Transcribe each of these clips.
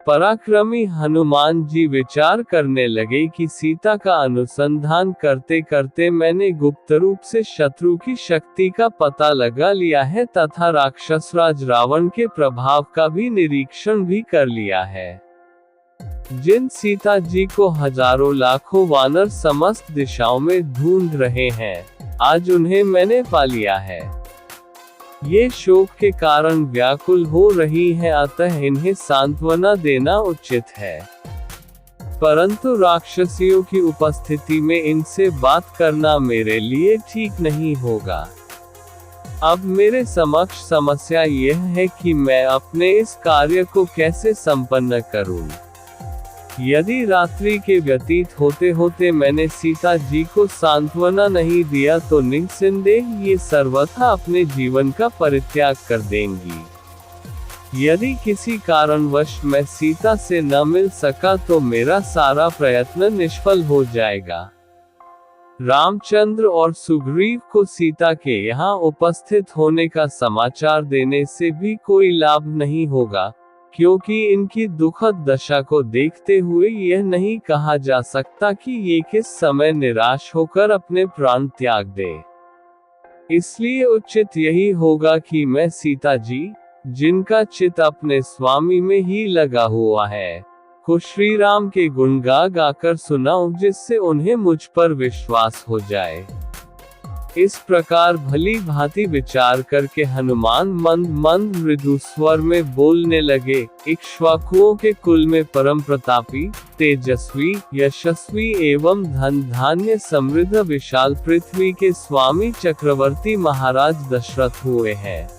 पराक्रमी हनुमान जी विचार करने लगे कि सीता का अनुसंधान करते करते मैंने गुप्त रूप से शत्रु की शक्ति का पता लगा लिया है तथा राक्षसराज रावण के प्रभाव का भी निरीक्षण भी कर लिया है। जिन सीता जी को हजारों लाखों वानर समस्त दिशाओं में ढूंढ रहे हैं, आज उन्हें मैंने पा लिया है। ये शोक के कारण व्याकुल हो रही हैं, अतः इन्हें सांत्वना देना उचित है। परंतु राक्षसियों की उपस्थिति में इनसे बात करना मेरे लिए ठीक नहीं होगा। अब मेरे समक्ष समस्या यह है कि मैं अपने इस कार्य को कैसे संपन्न करूं। यदि रात्रि के व्यतीत होते होते मैंने सीता जी को सांत्वना नहीं दिया तो निस्संदेह ये सर्वथा अपने जीवन का परित्याग कर देंगी। यदि किसी कारणवश मैं सीता से न मिल सका तो मेरा सारा प्रयत्न निष्फल हो जाएगा। रामचंद्र और सुग्रीव को सीता के यहाँ उपस्थित होने का समाचार देने से भी कोई लाभ नहीं होगा, क्योंकि इनकी दुखद दशा को देखते हुए यह नहीं कहा जा सकता कि ये किस समय निराश होकर अपने प्राण त्याग दे। इसलिए उचित यही होगा कि मैं सीता जी, जिनका चित्त अपने स्वामी में ही लगा हुआ है, को श्री राम के गुण गा गाकर सुनाऊं, जिससे उन्हें मुझ पर विश्वास हो जाए। इस प्रकार भली भांति विचार करके हनुमान मंद मृदु स्वर में बोलने लगे। इक्ष्वाकुओं के कुल में परम प्रतापी, तेजस्वी, यशस्वी एवं धन धान्य समृद्ध विशाल पृथ्वी के स्वामी चक्रवर्ती महाराज दशरथ हुए हैं।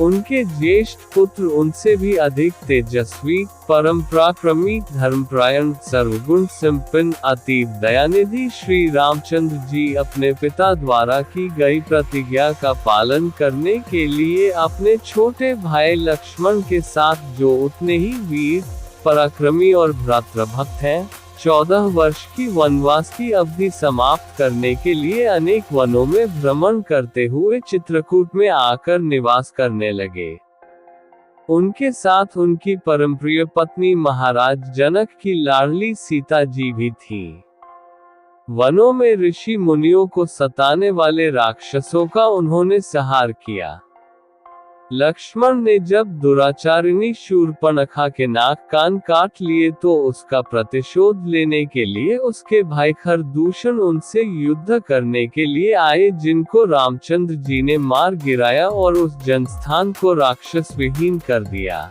उनके ज्येष्ठ पुत्र उनसे भी अधिक तेजस्वी, परम पराक्रमी, धर्मपरायण, सर्वगुण संपन्न, अतीव दयानिधि श्री रामचंद्र जी अपने पिता द्वारा की गई प्रतिज्ञा का पालन करने के लिए अपने छोटे भाई लक्ष्मण के साथ, जो उतने ही वीर, पराक्रमी और भ्रातृभक्त हैं, 14 वर्ष की वनवास की अवधि समाप्त करने के लिए अनेक वनों में भ्रमण करते हुए चित्रकूट में आकर निवास करने लगे। उनके साथ उनकी परमप्रिय पत्नी महाराज जनक की लाडली सीता जी भी थी। वनों में ऋषि मुनियों को सताने वाले राक्षसों का उन्होंने संहार किया। लक्ष्मण ने जब दुराचारिणी शूर्पणखा के नाक कान काट लिए तो उसका प्रतिशोध लेने के लिए उसके भाई खरदूषण उनसे युद्ध करने के लिए आए, जिनको रामचंद्र जी ने मार गिराया और उस जनस्थान को राक्षस विहीन कर दिया।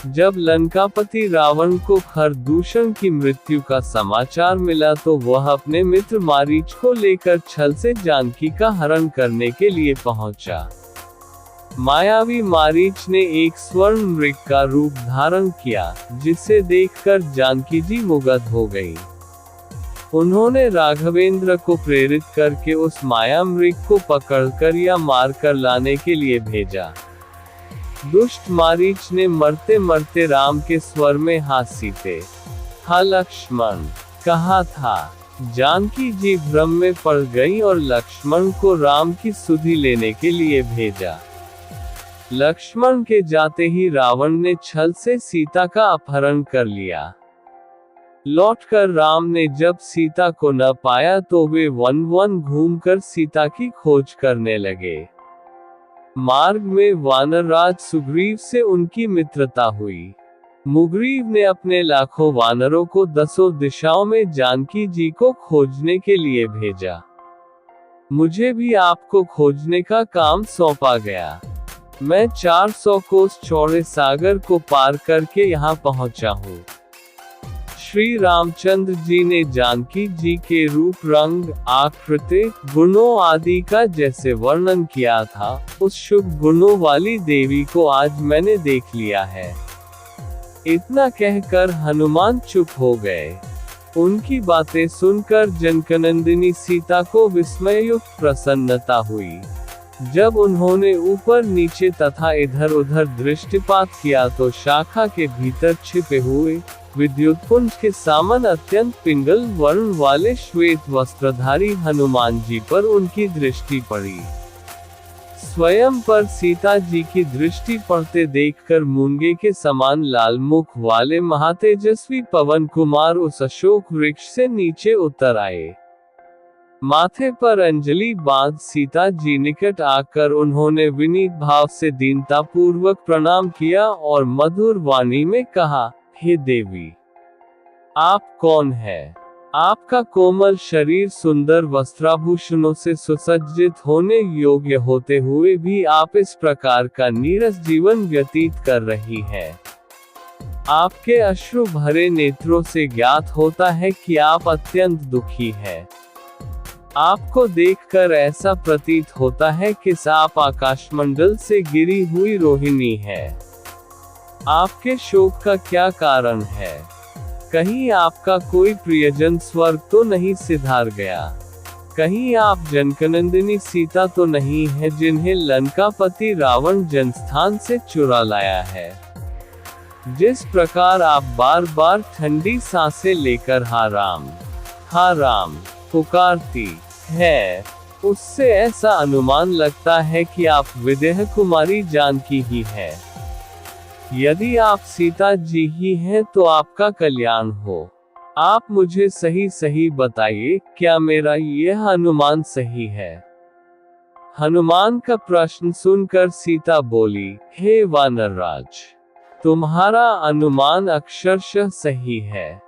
जब लंकापति रावण को खरदूषण की मृत्यु का समाचार मिला तो वह अपने मित्र मारीच को लेकर छल से जानकी का हरण करने के लिए पहुंचा। मायावी मारीच ने एक स्वर्ण मृग का रूप धारण किया, जिसे देखकर जानकी जी मुग्ध हो गई। उन्होंने राघवेंद्र को प्रेरित करके उस माया मृग को पकड़कर या मारकर लाने के लिए भेजा। दुष्ट मारीच ने मरते मरते राम के स्वर में हाथ सीते, "हा लक्ष्मण" कहा था। जानकी जी भ्रम में पड़ गई और लक्ष्मण को राम की सुधि लेने के लिए भेजा। लक्ष्मण के जाते ही रावण ने छल से सीता का अपहरण कर लिया। लौटकर राम ने जब सीता को न पाया तो वे वन वन घूमकर सीता की खोज करने लगे। मार्ग में वानरराज सुग्रीव से उनकी मित्रता हुई। मुग्रीव ने अपने लाखों वानरों को 10 दिशाओं में जानकी जी को खोजने के लिए भेजा। मुझे भी आपको खोजने का काम सौंपा गया। मैं 400 कोस चौड़े सागर को पार करके यहाँ पहुँचा हूँ। श्री रामचंद्र जी ने जानकी जी के रूप, रंग, आकृति, गुणों आदि का जैसे वर्णन किया था, उस शुभ गुणों वाली देवी को आज मैंने देख लिया है। इतना कहकर हनुमान चुप हो गए। उनकी बातें सुनकर जनकनंदिनी सीता को विस्मययुक्त प्रसन्नता हुई। जब उन्होंने ऊपर नीचे तथा इधर उधर दृष्टिपात किया तो शाखा के भीतर छिपे हुए विद्युतपुंज के सामन अत्यंत पिंगल वर्ण वाले श्वेत वस्त्रधारी हनुमान जी पर उनकी दृष्टि पड़ी। स्वयं पर सीता जी की दृष्टि पड़ते देखकर मूंगे के समान लाल मुख वाले महातेजस्वी पवन कुमार उस अशोक वृक्ष से नीचे उतर आए। माथे पर अंजलि बांध सीता जी निकट आकर उन्होंने विनीत भाव से दीनता पूर्वक प्रणाम किया और मधुर वाणी में कहा, हे देवी, आप कौन है? आपका कोमल शरीर सुंदर वस्त्राभूषणों से सुसज्जित होने योग्य होते हुए भी आप इस प्रकार का नीरस जीवन व्यतीत कर रही हैं। आपके अश्रु भरे नेत्रों से ज्ञात होता है कि आप अत्यंत दुखी हैं। आपको देखकर ऐसा प्रतीत होता है कि आप आकाशमंडल से गिरी हुई रोहिणी है। आपके शोक का क्या कारण है? कहीं आपका कोई प्रियजन स्वर्ग तो नहीं सिधार गया? कहीं आप जनकनंदिनी सीता तो नहीं है जिन्हें लंकापति रावण जनस्थान से चुरा लाया है? जिस प्रकार आप बार बार ठंडी सांसें लेकर हा राम पुकारती है, उससे ऐसा अनुमान लगता है कि आप विदेह कुमारी जानकी ही है। यदि आप सीता जी ही हैं तो आपका कल्याण हो। आप मुझे सही सही बताइए, क्या मेरा यह अनुमान सही है? हनुमान का प्रश्न सुनकर सीता बोली, हे वानरराज, तुम्हारा अनुमान अक्षरशः सही है।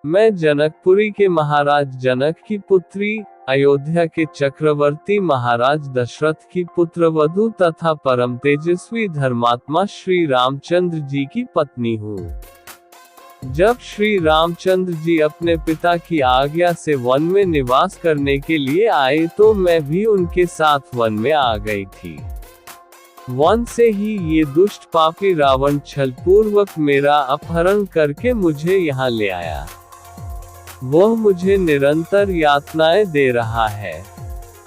मैं जनकपुरी के महाराज जनक की पुत्री, अयोध्या के चक्रवर्ती महाराज दशरथ की पुत्रवधू तथा परम तेजस्वी धर्मात्मा श्री रामचंद्र जी की पत्नी हूँ। जब श्री रामचंद्र जी अपने पिता की आज्ञा से वन में निवास करने के लिए आए तो मैं भी उनके साथ वन में आ गई थी। वन से ही ये दुष्ट पापी रावण छलपूर्वक मेरा अपहरण करके मुझे यहाँ ले आया। वह मुझे निरंतर यातनाएं दे रहा है।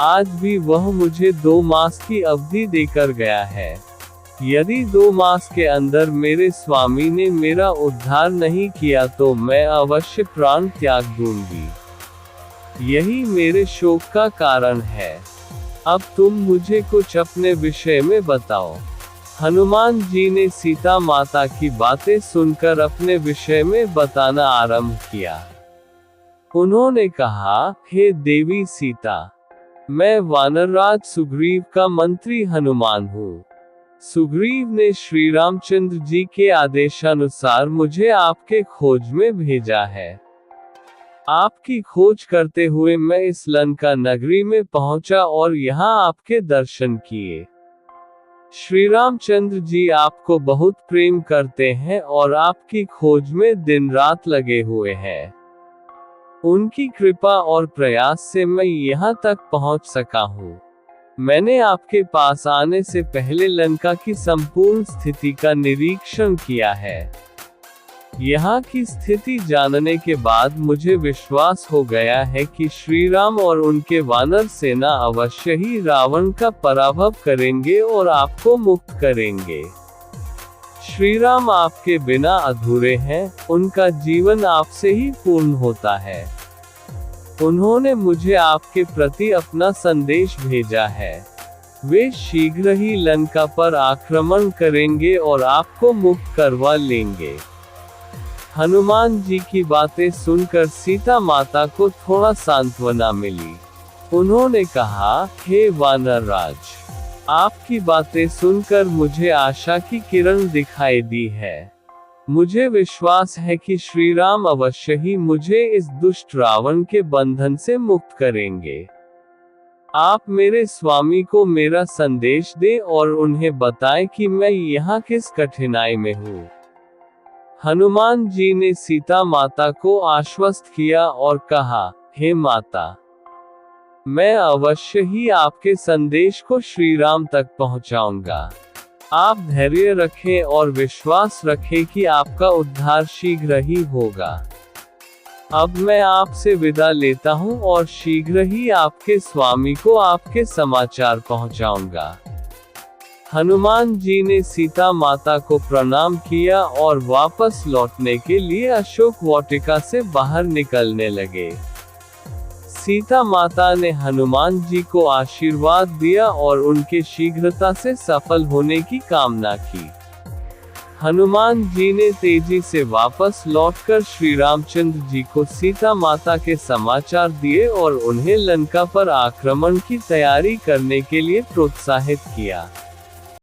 आज भी वह मुझे 2 मास की अवधि देकर गया है। यदि 2 मास के अंदर मेरे स्वामी ने मेरा उद्धार नहीं किया तो मैं अवश्य प्राण त्याग दूंगी। यही मेरे शोक का कारण है। अब तुम मुझे कुछ अपने विषय में बताओ। हनुमान जी ने सीता माता की बातें सुनकर अपने विषय में बताना आरंभ किया। उन्होंने कहा, हे देवी सीता, मैं वानरराज सुग्रीव का मंत्री हनुमान हूँ। सुग्रीव ने श्री रामचंद्र जी के आदेशानुसार मुझे आपके खोज में भेजा है। आपकी खोज करते हुए मैं इस लंका नगरी में पहुंचा और यहाँ आपके दर्शन किए। श्री रामचंद्र जी आपको बहुत प्रेम करते हैं और आपकी खोज में दिन रात लगे हुए हैं। उनकी कृपा और प्रयास से मैं यहाँ तक पहुँच सका हूँ। मैंने आपके पास आने से पहले लंका की संपूर्ण स्थिति का निरीक्षण किया है। यहाँ की स्थिति जानने के बाद मुझे विश्वास हो गया है कि श्री राम और उनके वानर सेना अवश्य ही रावण का पराभव करेंगे और आपको मुक्त करेंगे। श्री राम आपके बिना अधूरे हैं, उनका जीवन आपसे ही पूर्ण होता है। उन्होंने मुझे आपके प्रति अपना संदेश भेजा है। वे शीघ्र ही लंका पर आक्रमण करेंगे और आपको मुक्त करवा लेंगे। हनुमान जी की बातें सुनकर सीता माता को थोड़ा सांत्वना मिली। उन्होंने कहा, हे वानरराज, आपकी बातें सुनकर मुझे आशा की किरण दिखाई दी है। मुझे विश्वास है कि श्री राम अवश्य ही मुझे इस दुष्ट रावण के बंधन से मुक्त करेंगे। आप मेरे स्वामी को मेरा संदेश दें और उन्हें बताएं कि मैं यहाँ किस कठिनाई में हूँ। हनुमान जी ने सीता माता को आश्वस्त किया और कहा, हे माता, मैं अवश्य ही आपके संदेश को श्री राम तक पहुँचाऊंगा। आप धैर्य रखें और विश्वास रखें कि आपका उद्धार शीघ्र ही होगा। अब मैं आपसे विदा लेता हूँ और शीघ्र ही आपके स्वामी को आपके समाचार पहुँचाऊंगा। हनुमान जी ने सीता माता को प्रणाम किया और वापस लौटने के लिए अशोक वाटिका से बाहर निकलने लगे। सीता माता ने हनुमान जी को आशीर्वाद दिया और उनके शीघ्रता से सफल होने की कामना की। हनुमान जी ने तेजी से वापस लौटकर श्री रामचंद्र जी को सीता माता के समाचार दिए और उन्हें लंका पर आक्रमण की तैयारी करने के लिए प्रोत्साहित किया।